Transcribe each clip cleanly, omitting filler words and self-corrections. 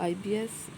IBS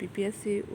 PPSC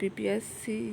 PPSC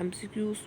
MCQs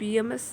PMS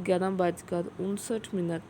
11:59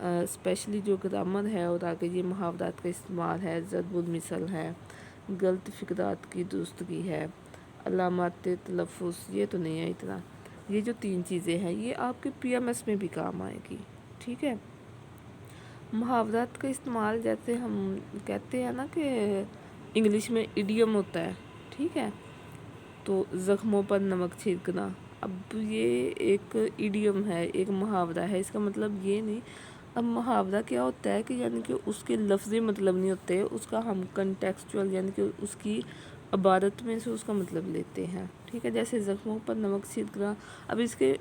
especially جو grammar ہے اور آگے یہ محاورات کا استعمال ہے، ضرب المثل ہے، غلط فقرات کی درستگی ہے، علامات تلفظ، یہ تو نہیں ہے اتنا۔ یہ جو 3 چیزیں ہیں یہ آپ کے پی ایم ایس میں بھی کام آئے گی، ٹھیک ہے۔ محاورات کا استعمال جیسے ہم کہتے ہیں نا کہ انگلش میں ایڈیم ہوتا ہے، ٹھیک ہے، تو زخموں پر نمک چھڑکنا، اب یہ ایک ایڈیم ہے، ایک محاورہ ہے، اس کا مطلب یہ نہیں۔ اب محاورہ کیا ہوتا ہے کہ یعنی کہ اس کے لفظی مطلب نہیں ہوتے، اس کا ہم کنٹیکسچول یعنی کہ اس کی عبارت میں سے اس کا مطلب لیتے ہیں، ٹھیک ہے۔ جیسے زخموں پر نمک چھڑکنا، اب اس کے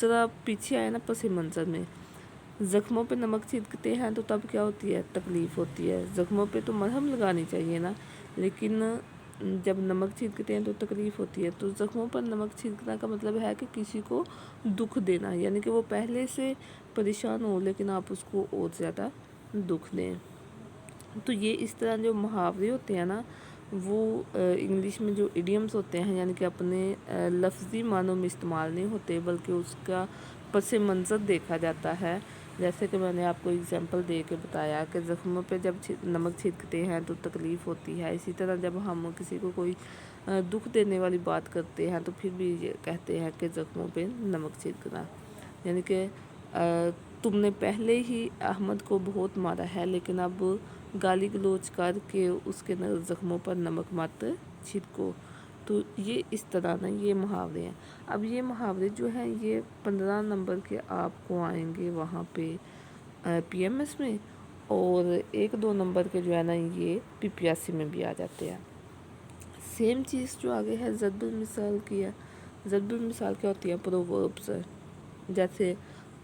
ذرا پیچھے آئے نا پس منظر میں، زخموں پہ نمک چھڑکتے ہیں تو تب کیا ہوتی ہے؟ تکلیف ہوتی ہے۔ زخموں پہ تو مرہم لگانی چاہیے نا، لیکن جب نمک چھڑکتے ہیں تو تکلیف ہوتی ہے۔ تو زخموں پر نمک چھڑکنا کا مطلب ہے کہ کسی کو دکھ دینا، یعنی کہ وہ پہلے سے پریشان ہو لیکن آپ اس کو اور زیادہ دکھ دیں۔ تو یہ اس طرح جو محاورے ہوتے ہیں نا وہ انگلش میں جو ایڈیمز ہوتے ہیں یعنی کہ اپنے لفظی معنوں میں استعمال نہیں ہوتے بلکہ اس کا پس منظر دیکھا جاتا ہے۔ جیسے کہ میں نے آپ کو اگزامپل دے کے بتایا کہ زخموں پہ جب نمک چھڑکتے ہیں تو تکلیف ہوتی ہے، اسی طرح جب ہم کسی کو کوئی دکھ دینے والی بات کرتے ہیں تو پھر بھی یہ کہتے ہیں کہ زخموں پہ نمک چھڑکنا، یعنی کہ تم نے پہلے ہی احمد کو بہت مارا ہے لیکن اب گالی گلوچ کر کے اس کے زخموں پر نمک مت چھڑکو۔ تو یہ اس طرح نا یہ محاورے ہیں۔ اب یہ محاورے جو ہیں یہ 15 نمبر کے آپ کو آئیں گے وہاں پہ پی ایم ایس میں، اور 1-2 نمبر کے جو ہے نا یہ پی پی ایس سی میں بھی آ جاتے ہیں۔ سیم چیز جو آگے ہے ضرب المثال کی ہے۔ ضرب المثال کیا ہوتی ہے؟ پرووربس، جیسے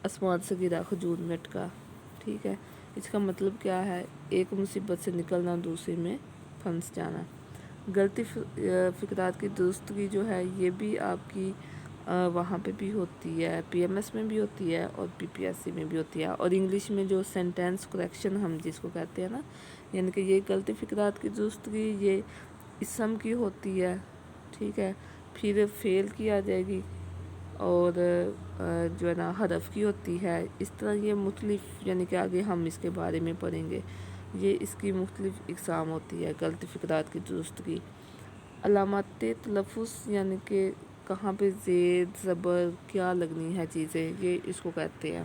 آسمان سے گرا کھجور میں اٹکا، ٹھیک ہے، اس کا مطلب کیا ہے؟ ایک مصیبت سے نکلنا دوسرے میں پھنس جانا۔ غلطی فقرات کی درستگی جو ہے یہ بھی آپ کی وہاں پہ بھی ہوتی ہے، پی ایم ایس میں بھی ہوتی ہے اور پی پی ایس سی میں بھی ہوتی ہے، اور انگلش میں جو سینٹینس کریکشن ہم جس کو کہتے ہیں نا، یعنی کہ یہ غلطی فقرات کی درستگی یہ اسم کی ہوتی ہے، ٹھیک ہے، پھر فعل کی آ جائے گی، اور جو ہے نا حرف کی ہوتی ہے۔ اس طرح یہ مختلف یعنی کہ آگے ہم اس کے بارے میں پڑھیں گے، یہ اس کی مختلف اقسام ہوتی ہے غلطی فقرات کی درستگی۔ علامات تلفظ یعنی کہ کہاں پہ زیر زبر کیا لگنی ہے چیزیں، یہ اس کو کہتے ہیں،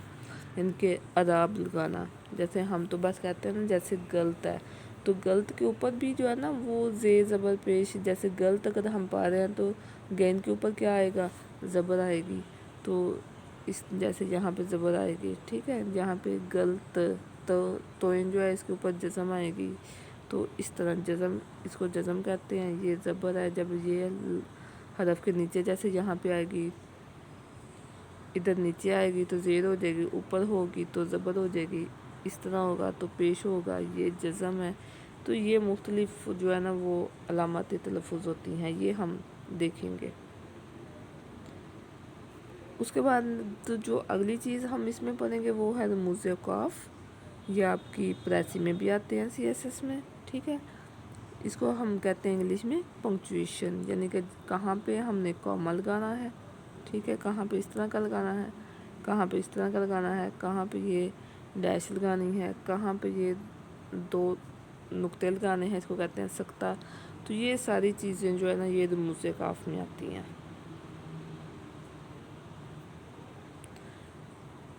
یعنی کہ اعراب لگانا۔ جیسے ہم تو بس کہتے ہیں نا جیسے غلط ہے تو غلط کے اوپر بھی جو ہے نا وہ زیر زبر پیش، جیسے غلط اگر ہم پا رہے ہیں تو گین کے اوپر کیا آئے گا؟ زبر آئے گی، تو اس جیسے یہاں پہ زبر آئے گی، ٹھیک ہے، جہاں پہ غلط تو جو ہے اس کے اوپر جزم آئے گی، تو اس طرح جزم، اس کو جزم کہتے ہیں۔ یہ زبر ہے، جب یہ حرف کے نیچے جیسے یہاں پہ آئے گی، ادھر نیچے آئے گی تو زیر ہو جائے گی، اوپر ہوگی تو زبر ہو جائے گی، اس طرح ہوگا تو پیش ہوگا، یہ جزم ہے۔ تو یہ مختلف جو ہے نا وہ علامات تلفظ ہوتی ہیں، یہ ہم دیکھیں گے۔ اس کے بعد تو جو اگلی چیز ہم اس میں پڑھیں گے وہ ہے رموز اوقاف، یہ آپ کی پریسی میں بھی آتے ہیں، سی ایس ایس میں، ٹھیک ہے۔ اس کو ہم کہتے ہیں انگلش میں پنکچویشن، یعنی کہ کہاں پہ ہم نے کوما لگانا ہے، ٹھیک ہے، کہاں پہ اس طرح کا لگانا ہے، کہاں پہ اس طرح کا لگانا ہے، کہاں پہ یہ ڈیش لگانی ہے، کہاں پہ یہ 2 نقطے لگانے ہیں، اس کو کہتے ہیں سکتہ۔ تو یہ ساری چیزیں جو ہے نا یہ رموز اوقاف میں آتی ہیں۔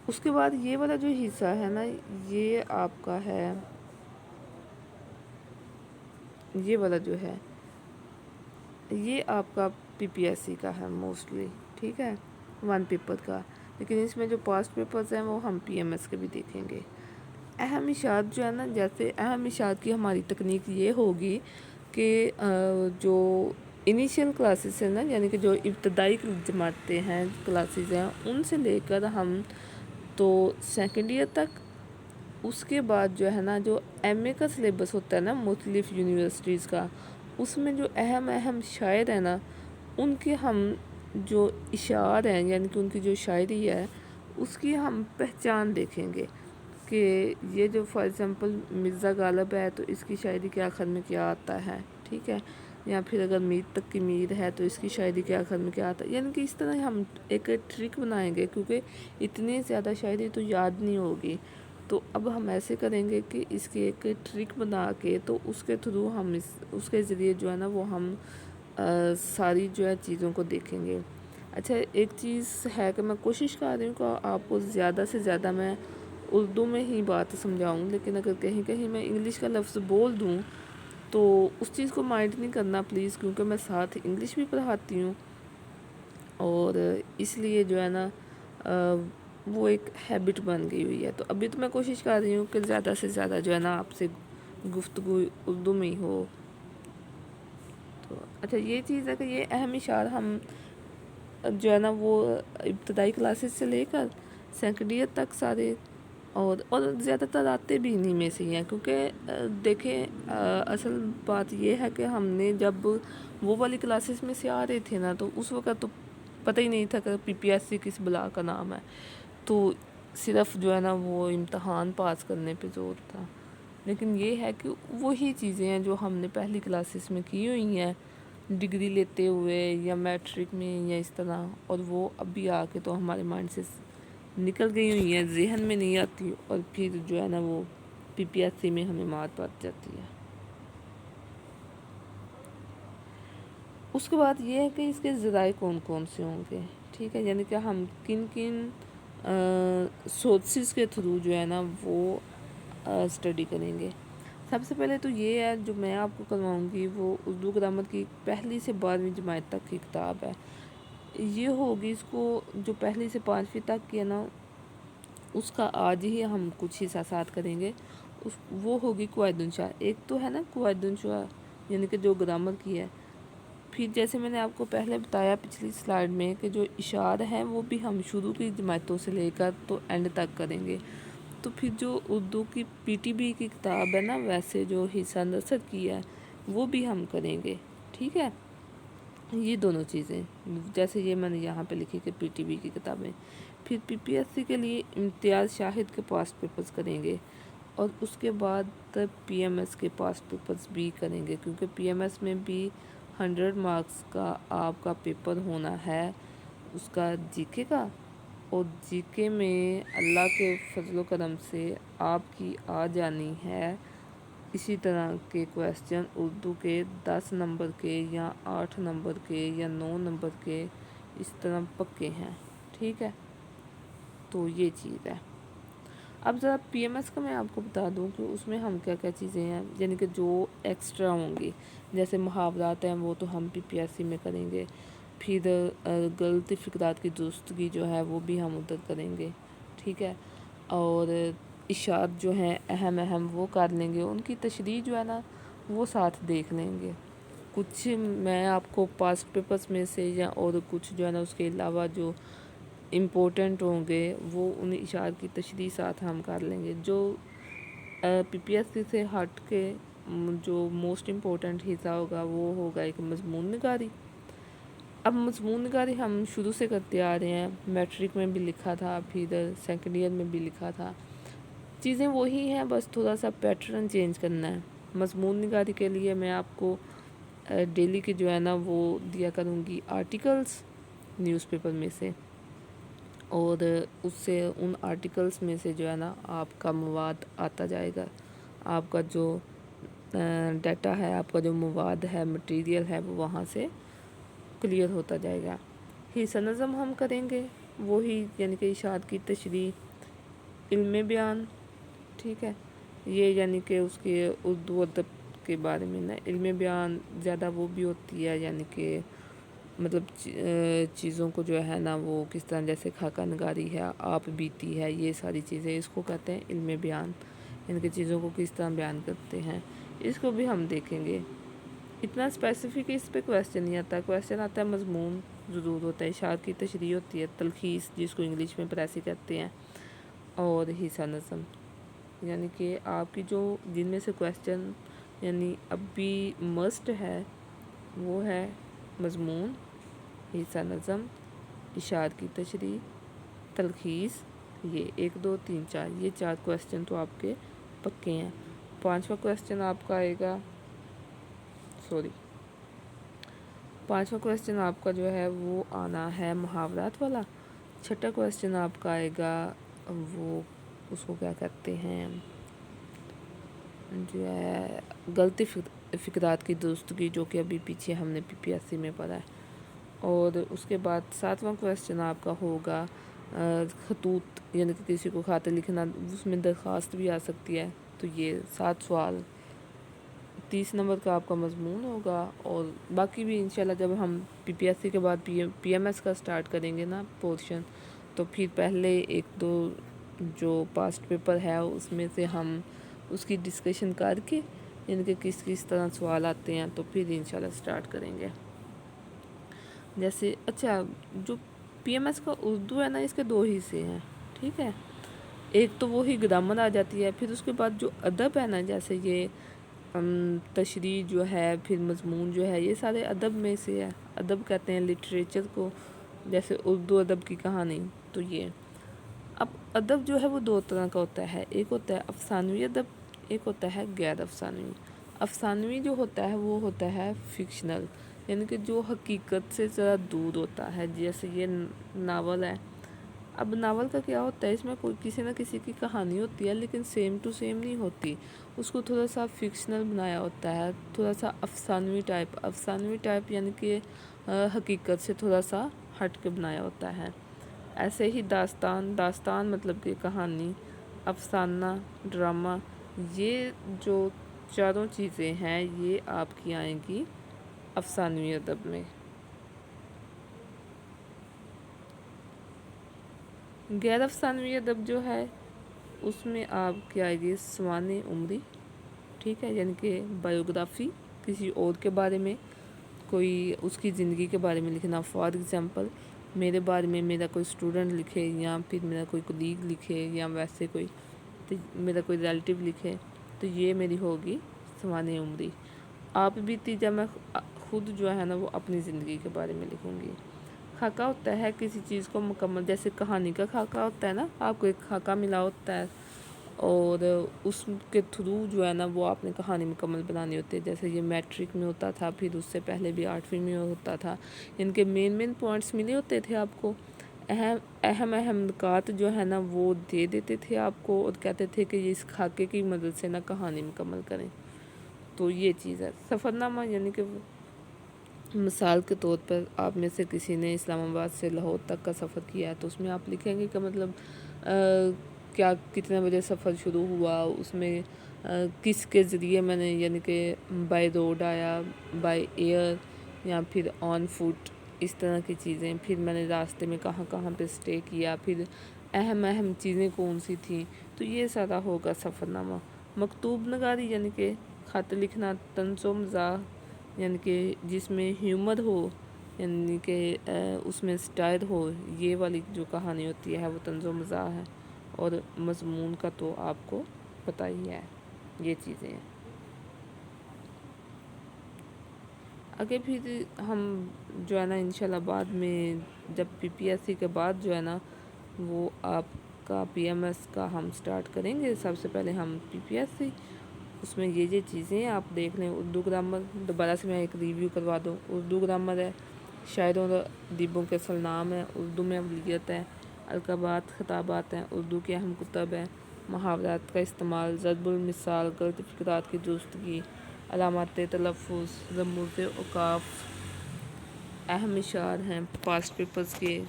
اس کے بعد یہ والا جو حصہ ہے نا یہ آپ کا ہے، یہ والا جو ہے یہ آپ کا پی پی ایس سی کا ہے موسٹلی، ٹھیک ہے، 1 پیپر کا، لیکن اس میں جو پاسٹ پیپرز ہیں وہ ہم پی ایم ایس کے بھی دیکھیں گے۔ اہم اشاعت جو ہے نا، جیسے اہم اشاعت کی ہماری تکنیک یہ ہوگی کہ جو انیشیل کلاسز ہیں نا، یعنی کہ جو ابتدائی جماعتیں ہیں، کلاسز ہیں، ان سے لے کر ہم تو سیکنڈ ایئر تک، اس کے بعد جو ہے نا جو ایم اے کا سلیبس ہوتا ہے نا مختلف یونیورسٹیز کا، اس میں جو اہم شاعر ہیں نا ان کے ہم جو اشعار ہیں یعنی کہ ان کی جو شاعری ہے اس کی ہم پہچان دیکھیں گے کہ یہ جو فار ایگزامپل مرزا غالب ہے تو اس کی شاعری کے آخر میں کیا آتا ہے، ٹھیک ہے، یا پھر اگر میر تقی میر ہے تو اس کی شاعری کے آخر میں کیا آتا ہے، یعنی کہ اس طرح ہم ایک ٹرک بنائیں گے کیونکہ اتنی زیادہ شاعری تو یاد نہیں ہوگی، تو اب ہم ایسے کریں گے کہ اس کی ایک ٹرک بنا کے تو اس کے تھرو ہم اس کے ذریعے جو ہے نا وہ ہم ساری جو ہے چیزوں کو دیکھیں گے۔ اچھا ایک چیز ہے کہ میں کوشش کر رہی ہوں کہ آپ کو زیادہ سے زیادہ میں اردو میں ہی بات سمجھاؤں، لیکن اگر کہیں کہیں میں انگلش کا لفظ بول دوں تو اس چیز کو مائنڈ نہیں کرنا پلیز، کیونکہ میں ساتھ انگلش بھی پڑھاتی ہوں، اور اس لیے جو ہے نا وہ ایک ہیبٹ بن گئی ہوئی ہے۔ تو ابھی تو میں کوشش کر رہی ہوں کہ زیادہ سے زیادہ جو ہے نا آپ سے گفتگو اردو میں ہی ہو۔ تو اچھا یہ چیز ہے کہ یہ اہم اشعار ہم جو ہے نا وہ ابتدائی کلاسز سے لے کر سیکنڈ ایئر تک سارے، اور زیادہ تر آتے بھی انہی میں سے ہی ہیں، کیونکہ دیکھیں اصل بات یہ ہے کہ ہم نے جب وہ والی کلاسز میں سے آ رہے تھے نا تو اس وقت تو پتہ ہی نہیں تھا کہ پی پی ایس سی کس بلا کا نام ہے، تو صرف جو ہے نا وہ امتحان پاس کرنے پہ زور تھا۔ لیکن یہ ہے کہ وہی چیزیں ہیں جو ہم نے پہلی کلاسز میں کی ہوئی ہیں ڈگری لیتے ہوئے یا میٹرک میں یا اس طرح، اور وہ ابھی آ کے تو ہمارے مائنڈ سے نکل گئی ہوئی ہیں، ذہن میں نہیں آتی، اور پھر جو ہے نا وہ پی پی ایس سی میں ہمیں مات پڑ جاتی ہے۔ اس کے بعد یہ ہے کہ اس کے ذرائع کون کون سے ہوں گے، ٹھیک ہے، یعنی کہ ہم کن کن سورسز کے تھرو جو ہے نا وہ اسٹڈی کریں گے۔ سب سے پہلے تو یہ ہے جو میں آپ کو کرواؤں گی وہ اردو گرامر کی پہلی سے 12ویں جماعت تک کی کتاب ہے۔ یہ ہوگی اس کو جو پہلی سے 5ویں تک کی ہے نا اس کا آج ہی ہم کچھ حصہ کریں گے۔ وہ ہوگی قواعد الانشاء، ایک تو ہے نا قواعد الانشاء یعنی کہ جو گرامر کی ہے۔ پھر جیسے میں نے آپ کو پہلے بتایا پچھلی سلائیڈ میں کہ جو اشعار ہیں وہ بھی ہم شروع کی جماعتوں سے لے کر تو اینڈ تک کریں گے۔ تو پھر جو اردو کی پی ٹی بی کی کتاب ہے نا ویسے جو حصہ نثر کی ہے وہ بھی ہم کریں گے، ٹھیک ہے۔ یہ دونوں چیزیں جیسے یہ میں نے یہاں پہ لکھی کہ پی ٹی بی کی کتابیں، پھر پی پی ایس سی کے لیے امتیاز شاہد کے پاسٹ پیپرز کریں گے، اور اس کے بعد پی ایم ایس کے پاسٹ پیپرز بھی کریں گے، کیونکہ پی ایم ایس میں بھی 100 مارکس کا آپ کا پیپر ہونا ہے اس کا جی کے کا، اور جی کے میں اللہ کے فضل و کرم سے آپ کی آ جانی ہے اسی طرح کے کویسچن اردو کے 10 نمبر کے یا 8 نمبر کے یا 9 نمبر کے اس طرح پکے ہیں، ٹھیک ہے۔ تو یہ چیز ہے۔ اب ذرا پی ایم ایس کا میں آپ کو بتا دوں کہ اس میں ہم کیا کیا چیزیں ہیں، یعنی کہ جو ایکسٹرا ہوں گی جیسے محاورات ہیں وہ تو ہم پی پی ایس سی میں کریں گے، پھر غلط فقرات کی درستگی جو ہے وہ بھی ہم ادھر کریں گے، ٹھیک ہے، اور اشارت جو ہیں اہم وہ کر لیں گے، ان کی تشریح جو ہے نا وہ ساتھ دیکھ لیں گے۔ کچھ میں آپ کو پاسٹ پیپرز میں سے یا اور کچھ جو ہے نا اس کے علاوہ جو امپورٹنٹ ہوں گے وہ ان اشعار کی تشریح ساتھ ہم کر لیں گے۔ جو پی پی ایس سی سے ہٹ کے جو موسٹ امپورٹنٹ حصہ ہوگا وہ ہوگا ایک مضمون نگاری۔ اب مضمون نگاری ہم شروع سے کرتے آ رہے ہیں، میٹرک میں بھی لکھا تھا، پھر سیکنڈ ایئر میں بھی لکھا تھا، چیزیں وہی ہیں، بس تھوڑا سا پیٹرن چینج کرنا ہے۔ مضمون نگاری کے لیے میں آپ کو ڈیلی کے جو ہے نا وہ دیا کروں گی آرٹیکلز نیوز پیپر میں سے، اور اس سے ان آرٹیکلز میں سے جو ہے نا آپ کا مواد آتا جائے گا، آپ کا جو ڈیٹا ہے، آپ کا جو مواد ہے، مٹیریل ہے وہ وہاں سے کلیئر ہوتا جائے گا۔ حصہ نظم ہم کریں گے وہی، یعنی کہ اشاعت کی تشریح، علم بیان، ٹھیک ہے، یہ یعنی کہ اس کے اردو ادب کے بارے میں نا علم بیان زیادہ وہ بھی ہوتی ہے، یعنی کہ مطلب چیزوں کو جو ہے نا وہ کس طرح، جیسے خاکہ نگاری ہے، آپ بیتی ہے، یہ ساری چیزیں اس کو کہتے ہیں علم بیان، یعنی کہ چیزوں کو کس طرح بیان کرتے ہیں، اس کو بھی ہم دیکھیں گے۔ اتنا اسپیسیفک اس پہ کویسچن نہیں آتا، کویسچن آتا ہے مضمون ضرور ہوتا ہے، اشعار کی تشریح ہوتی ہے، تلخیص جس کو انگلش میں پریسی کہتے ہیں، اور حصہ نظم، یعنی کہ آپ کی جو جن میں سے کویسچن یعنی اب بھی مسٹ ہے وہ ہے مضمون، حصہ نظم، اشعار کی تشریح، تلخیص، یہ 1 2 3 4 یہ 4 کویسچن تو آپ کے پکے ہیں۔ 5واں کویسچن آپ کا آئے گا، پانچواں کویسچن آپ کا جو ہے وہ آنا ہے محاورات والا۔ 6واں کویسچن آپ کا آئے گا وہ اس کو کیا کہتے ہیں جو ہے غلطی فکرات کی درستگی، جو کہ ابھی پیچھے ہم نے PPSC میں پڑھا ہے. اور اس کے بعد 7واں کویسچن آپ کا ہوگا خطوط، یعنی کہ کسی کو خط لکھنا، اس میں درخواست بھی آ سکتی ہے. تو یہ 7 سوال 30 نمبر کا آپ کا مضمون ہوگا. اور باقی بھی انشاءاللہ جب ہم PPSC کے بعد PMS کا سٹارٹ کریں گے نا پورشن، تو پھر پہلے 1-2 جو پاسٹ پیپر ہے اس میں سے ہم اس کی ڈسکشن کر کے، یعنی کہ کس طرح سوال آتے ہیں، تو پھر انشاءاللہ سٹارٹ کریں گے. جیسے اچھا، جو PMS کا اردو ہے نا، اس کے 2 حصے ہیں، ٹھیک ہے. ایک تو وہی گرامر آ جاتی ہے، پھر اس کے بعد جو ادب ہے نا، جیسے یہ تشریح جو ہے، پھر مضمون جو ہے، یہ سارے ادب میں سے ہے. ادب کہتے ہیں لٹریچر کو، جیسے اردو ادب کی کہانی. تو یہ اب ادب جو ہے وہ 2 طرح کا ہوتا ہے. ایک ہوتا ہے افسانوی ادب، ایک ہوتا ہے غیر افسانوی. افسانوی جو ہوتا ہے وہ ہوتا ہے فکشنل، یعنی کہ جو حقیقت سے ذرا دور ہوتا ہے. جیسے یہ ناول ہے. اب ناول کا کیا ہوتا ہے، اس میں کوئی کسی نہ کسی کی کہانی ہوتی ہے، لیکن سیم ٹو سیم نہیں ہوتی. اس کو تھوڑا سا فکشنل بنایا ہوتا ہے، تھوڑا سا افسانوی ٹائپ یعنی کہ حقیقت سے تھوڑا سا ہٹ کے بنایا ہوتا ہے. ایسے ہی داستان مطلب کہ کہانی، افسانہ، ڈرامہ، یہ جو چاروں چیزیں ہیں یہ آپ کی آئیں گی افسانوی ادب میں. غیر افسانوی ادب جو ہے اس میں آپ کی آئے گی سوانح عمری، ٹھیک ہے، یعنی کہ بایوگرافی، کسی اور کے بارے میں، کوئی اس کی زندگی کے بارے میں لکھنا. فار ایگزامپل میرے بارے میں میرا کوئی اسٹوڈنٹ لکھے، یا پھر میرا کوئی کولیگ لکھے، یا ویسے کوئی میرا کوئی ریلیٹیو لکھے، تو یہ میری ہوگی سوانح عمری. آپ بھی تھی جب میں خود جو ہے نا وہ اپنی زندگی کے بارے میں لکھوں گی. خاکہ ہوتا ہے کسی چیز کو مکمل، جیسے کہانی کا خاکہ ہوتا ہے نا، آپ کو ایک خاکہ ملا ہوتا ہے اور اس کے تھرو جو ہے نا وہ آپ نے کہانی مکمل بنانی ہوتی ہے. جیسے یہ میٹرک میں ہوتا تھا، پھر اس سے پہلے بھی 8ویں میں ہوتا تھا. ان کے مین پوائنٹس ملے ہوتے تھے آپ کو، اہم نکات جو ہے نا وہ دے دیتے تھے آپ کو، اور کہتے تھے کہ اس خاکے کی مدد سے نا کہانی مکمل کریں. تو یہ چیز ہے. سفرنامہ یعنی کہ مثال کے طور پر آپ میں سے کسی نے اسلام آباد سے لاہور تک کا سفر کیا ہے، تو اس میں آپ لکھیں گے کہ مطلب کیا کتنے بجے سفر شروع ہوا، اس میں کس کے ذریعے میں نے، یعنی کہ بائی روڈ آیا، بائی ایئر، یا پھر آن فوٹ، اس طرح کی چیزیں. پھر میں نے راستے میں کہاں کہاں پہ اسٹے کیا، پھر اہم چیزیں کون سی تھیں. تو یہ سارا ہوگا سفرنامہ. مکتوب نگاری یعنی کہ خط لکھنا. طنز و مزاح یعنی کہ جس میں ہیومر ہو، یعنی کہ اس میں سٹائل ہو، یہ والی جو کہانی ہوتی ہے وہ طنز و مزاح ہے. اور مضمون کا تو آپ کو پتہ ہی ہے، یہ چیزیں ہیں. آگے پھر ہم جو ہے نا انشاءاللہ بعد میں جب PPSC کے بعد جو ہے نا وہ آپ کا PMS کا ہم سٹارٹ کریں گے. سب سے پہلے ہم PPSC، اس میں یہ چیزیں آپ دیکھ لیں. اردو گرامر دوبارہ سے میں ایک ریویو کروا دوں. اردو گرامر ہے، شاعروں و ادیبوں کے سرنام ہے، اردو میں ابلیت ہے، القابات خطابات ہیں، اردو کے اہم کتب ہیں، محاورات کا استعمال، ضرب المثال، غلط فکرات کی درستگی، علامات تلفظ، رموز اوقاف، اہم اشعار ہیں پاسٹ پیپرز کے،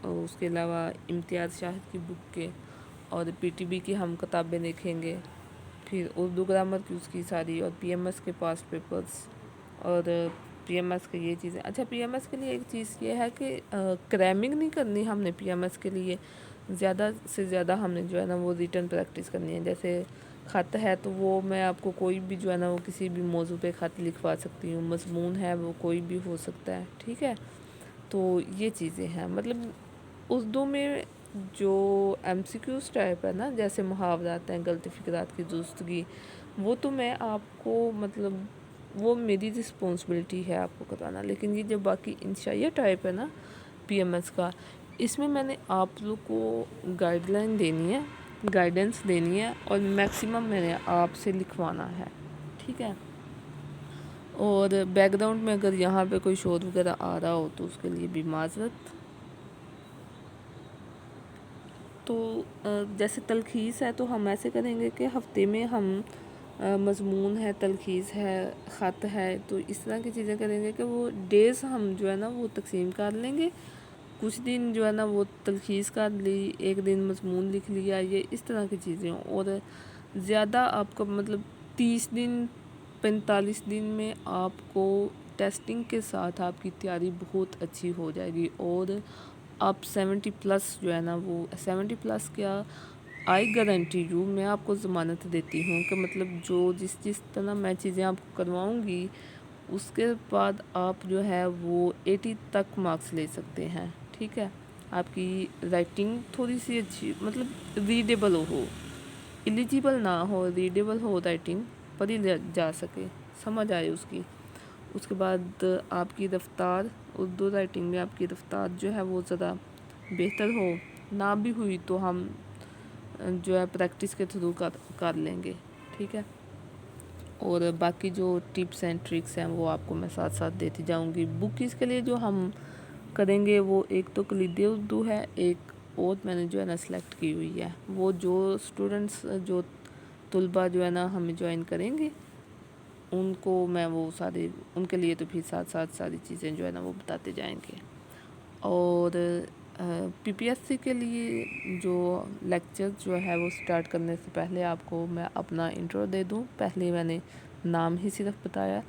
اور اس کے علاوہ امتیاز شاہد کی بک کے، اور PTB کی ہم کتابیں دیکھیں گے. پھر اردو گرامر کی اس کی ساری، اور PMS کے پاسٹ پیپرز، اور PMS کے یہ چیزیں. اچھا PMS کے لیے ایک چیز یہ ہے کہ کریمنگ نہیں کرنی ہم نے. PMS کے لیے زیادہ سے زیادہ ہم نے جو ہے نا وہ ریٹن پریکٹس کرنی ہے. جیسے خط ہے تو وہ میں آپ کو کوئی بھی جو ہے نا وہ کسی بھی موضوع پہ خط لکھوا سکتی ہوں. مضمون ہے وہ کوئی بھی ہو سکتا ہے، ٹھیک ہے. تو یہ چیزیں ہیں. مطلب اردو میں جو MCQs ٹائپ ہے نا، جیسے محاورات ہیں، غلط فکرات کی درستگی، وہ تو میں آپ کو مطلب وہ میری رسپانسبلٹی ہے آپ کو بتانا. لیکن یہ جو باقی انشائیہ ٹائپ ہے نا PMS کا، اس میں نے آپ لوگ کو گائیڈ لائن دینی ہے، گائیڈنس دینی ہے، اور میکسیمم میں نے آپ سے لکھوانا ہے، ٹھیک ہے. اور بیک گراؤنڈ میں اگر یہاں پہ کوئی شور وغیرہ آ رہا ہو تو اس کے لیے بھی معذرت. تو جیسے تلخیص ہے تو ہم ایسے کریں گے کہ ہفتے میں ہم مضمون ہے، تلخیص ہے، خط ہے، تو اس طرح کی چیزیں کریں گے کہ وہ ڈیز ہم جو ہے نا وہ تقسیم کر لیں گے. کچھ دن جو ہے نا وہ تلخیص کر لی، ایک دن مضمون لکھ لیا، یہ اس طرح کی چیزیں. اور زیادہ آپ کا مطلب 30 دن 45 دن میں آپ کو ٹیسٹنگ کے ساتھ آپ کی تیاری بہت اچھی ہو جائے گی. اور آپ 70+ جو ہے نا وہ 70+ کیا آئی گارنٹی یو، میں آپ کو ضمانت دیتی ہوں کہ مطلب جو جس طرح میں چیزیں آپ کو کرواؤں گی اس کے بعد آپ جو ہے وہ 80 تک مارکس لے سکتے ہیں. ٹھیک ہے، آپ کی رائٹنگ تھوڑی سی اچھی مطلب ریڈیبل ہو، ایلیجیبل نہ ہو، ریڈیبل ہو، رائٹنگ پڑھی جا سکے، سمجھ آئے اس کی. اس کے بعد آپ کی رفتار اردو رائٹنگ میں آپ کی رفتار جو ہے وہ ذرا بہتر ہو، نہ بھی ہوئی تو ہم جو ہے پریکٹس کے تھرو کر لیں گے. ٹھیک ہے، اور باقی جو ٹپس اینڈ ٹرکس ہیں وہ آپ کو میں ساتھ ساتھ دیتی جاؤں گی. بک اس کے لیے جو ہم کریں گے وہ ایک تو کلید اردو ہے، ایک اور میں نے جو ہے نا سلیکٹ کی ہوئی ہے. وہ جو اسٹوڈنٹس جو طلباء جو ہے نا ہمیں جوائن کریں گے ان کو میں وہ سارے ان کے لیے تو پھر ساتھ ساتھ ساری چیزیں جو ہے نا وہ بتاتے جائیں گے. اور پی پی ایس سی کے لیے جو لیکچر جو ہے وہ سٹارٹ کرنے سے پہلے آپ کو میں اپنا انٹرو دے دوں. پہلے میں نے نام ہی صرف بتایا.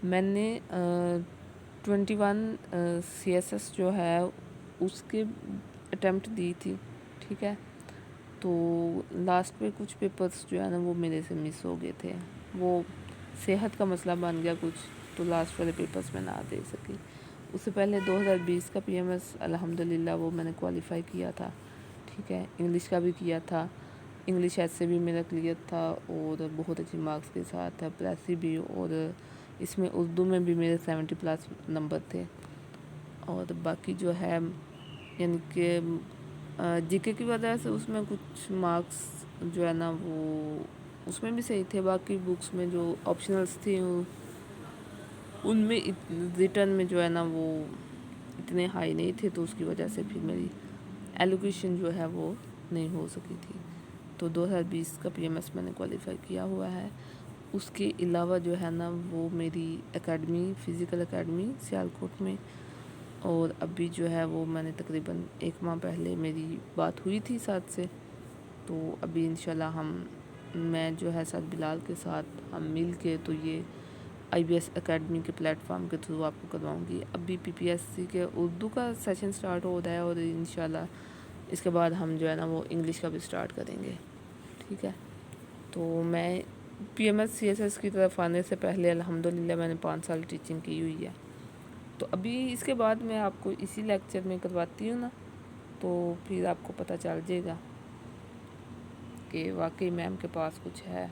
میں نے 21 سی ایس ایس جو ہے اس کے اٹیمپٹ دی تھی. ٹھیک ہے، تو لاسٹ میں کچھ پیپرز جو ہے نا وہ میرے سے مس ہو گئے تھے. وہ صحت کا مسئلہ بن گیا کچھ، تو لاسٹ والے پیپرز میں نہ دے سکی. اس سے پہلے 2020 کا پی ایم ایس الحمدللہ وہ میں نے کوالیفائی کیا تھا. ٹھیک ہے، انگلش کا بھی کیا تھا. انگلش ایسے بھی میرا کلیئر تھا اور بہت اچھی مارکس کے ساتھ تھا، پریسی بھی. اور اس میں اردو میں بھی میرے 70+ نمبر تھے. اور باقی جو ہے یعنی کہ جی کے کی وجہ سے اس میں کچھ مارکس جو ہے نا وہ اس میں بھی صحیح تھے. باقی بکس میں جو آپشنلس تھے ان میں ریٹن میں جو ہے نا وہ اتنے ہائی نہیں تھے، تو اس کی وجہ سے پھر میری ایلوکیشن جو ہے وہ نہیں ہو سکی تھی. تو 2020 کا پی ایم ایس میں نے کوالیفائی کیا ہوا ہے. اس کے علاوہ جو ہے نا وہ میری اکیڈمی فزیکل اکیڈمی سیالکوٹ میں، اور ابھی جو ہے وہ میں نے تقریباً 1 ماہ پہلے میری بات ہوئی تھی ساتھ سے. تو ابھی انشاءاللہ میں جو ہے ساتھ بلال کے ساتھ ہم مل کے تو یہ آئی بی ایس اکیڈمی کے پلیٹ فارم کے تھرو آپ کو کرواؤں گی. ابھی پی پی ایس سی کے اردو کا سیشن سٹارٹ ہو رہا ہے، اور انشاءاللہ اس کے بعد ہم جو ہے نا وہ انگلش کا بھی سٹارٹ کریں گے. ٹھیک ہے، تو میں P M S C S S کی طرف آنے سے پہلے الحمدللہ میں نے 5 سال ٹیچنگ کی ہوئی ہے. تو ابھی اس کے بعد میں آپ کو اسی لیکچر میں کرواتی ہوں نا، تو پھر آپ کو پتہ چل جائے گا کہ واقعی میم کے پاس کچھ ہے.